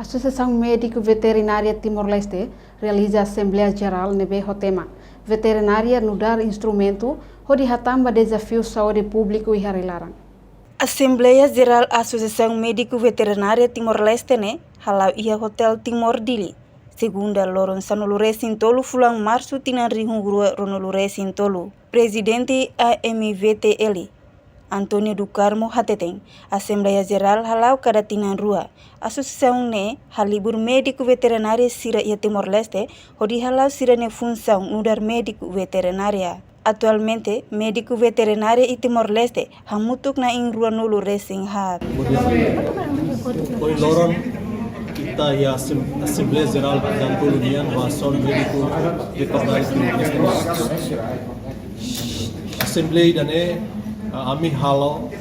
Associação Médico Veterinária Timor-Leste realiza Assembleia Geral nebe o tema Veterinária no dar instrumento onde hatamba desafio saúde público e harilarang. Assembleia Geral Associação Médico Veterinária Timor-Leste ne halau ia Hotel Timor Dili. Segunda loron sanolure sintolu fulang março tinan rihungrua ronolure sintolu. Presidente AMVTL Antônio do Carmo Hateteng, Assembleia Geral halau kada tinan rua. Associação ne halibur médico veterinário sira ia Timor-Leste, hodi halau sira ne função nudar médico veterinária. Atualmente, médico veterinário e Timor-Leste hamutuk na ing rua nulu racing har. Koi loron kita ya Assembleia Geral dan Kolonian Wason Médico Veterinário Timor-Leste. Assembleia dane ami halau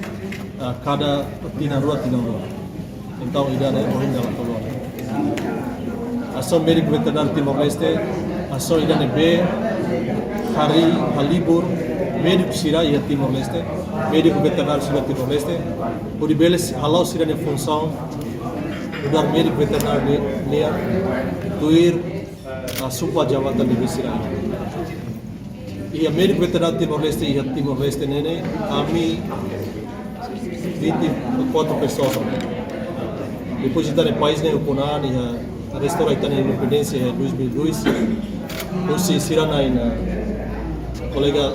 kada tinan rua. Então idane orin dalam tolong. Ason Médico Veterinário Timor-Leste, ason idane B hari halibur médico sira ia Timor-Leste, médico veterinário sira Timor-Leste, pode beles halau sira ne função udar médico veterinário nia tuir a supa jabatan di sira. Ia médico veterinário Timor-Leste ia Timor-Leste nene kami 24 pessoas. Depois de país ne uponan ia restaurante na independência em 2002, usi sira na kolega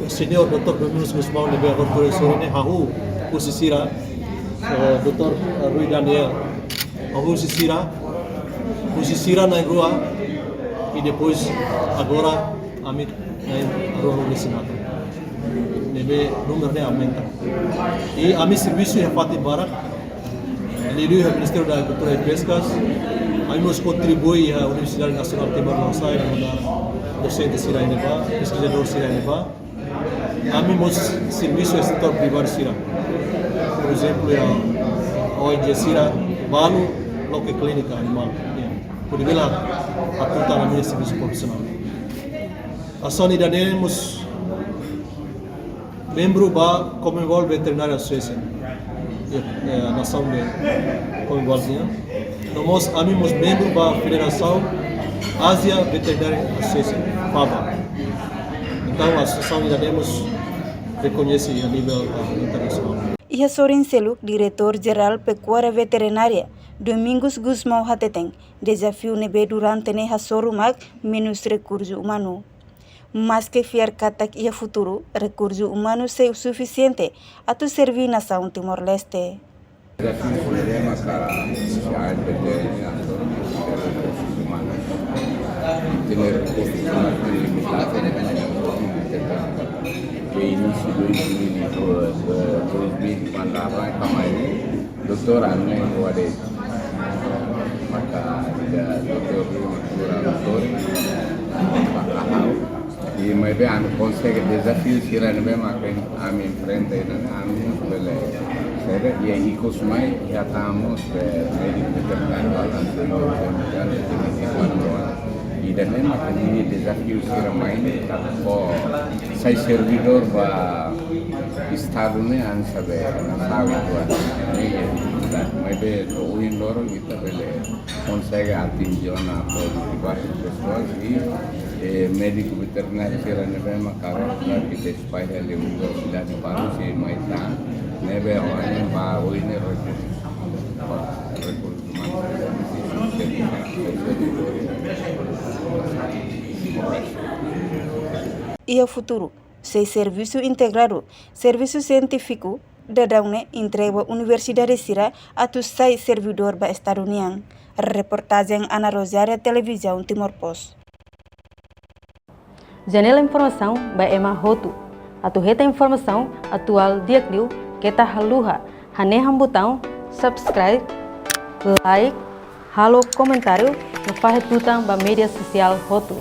senior Dr. Dominus Gusmao nebe agor sore ne hahu usisira Dr. Rui Daniel hahu usisira na rua e depois agora amit na rua Lucinata nebe número ne aumenta e ami serviço é fati barak lidu é Ministério da Agricultura e Pescas aí nos contribui a Universidade Nacional Timor-Leste docente sira ineba, pesquisador sira ineba, kami mos serviço setor privado sira. Por exemplo, a ONG sira balu loke clínica animal. Por igual atuta na minha serviço profissional. A Sony danemos membro ba Commonwealth Veterinary Association, a nação de Commonwealth. Nós amimos membro ba Federação Ásia Veterinary Association, FAVA. Então a associação ainda temos reconhece a nível internacional. Ia Sorin Seluk, diretor-geral Pecuária Veterinária, Domingos Gusmao Hateteng, desafio nebe durante ne hasorumak menos recurso humano. Mas que fiar katak ia futuro, recurso humano ser suficiente a tu servir nação Timor-Leste. Tener recursos limitados que início de 2000 quando kemarin doktor ane wade maka ada doktor e mais bem anu consegue desafio sira ne bem makin amin frente na amin bele sere dia ikut mai ya estamos médico veterinário e também makin desafio sira mai ko sai servidor ba estado ne an sabe na sabe mais bem o indoro kita bele consegue atingir na produtividade pessoal e médico veterinário sira ne bem makara kita supaya le universidade baru se mai tan nebe orang ba oine Ia futuro, sei serviço integrado, serviço científico, dadaune entrega Universidade Sira atau sai servidor ba estadunian. Reportagem Ana Rosária, Televisão Timor Post. Janela informação ba Emma Hotu. Atau reta informação atual diakliu kita haluha haneham botão subscribe, like, halo comentário no fahet botão ba media sosial Hotu.